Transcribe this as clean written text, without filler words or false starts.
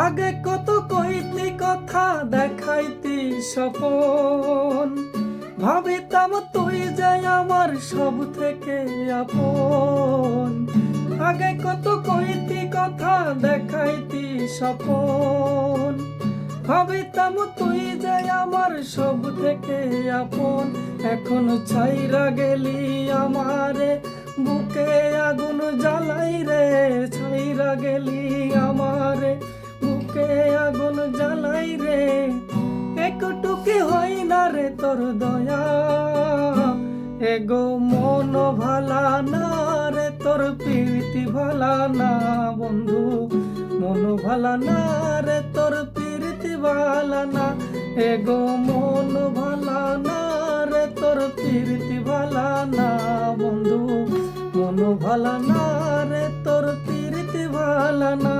আগে কত কইতি কথা দেখাইতি স্বপন, ভাবিতাম তুই যে আমার সব থেকে আপন। আগে কত কইতি কথা দেখাইতি স্বপন, ভাবিতাম তুই যে আমার সব থেকে আপন। এখন ছাইরা গেলি আমারে, বুকে আগুন জ্বালাই রে। ছাইরা গেলি আমারে, বুকে আগুন জ্বালাই রে। একটুকি হয় না রে তোর দয়া, এগো মন ভালা না রে তোর প্রীতি ভালা না বন্ধু। মন ভালা না রে তোর প্রীতি ভালা না, এগো মন ভালা না রে তোর প্রীতি ভালা না বন্ধু। মন ভালা না রে তোর প্রীতি ভালা না।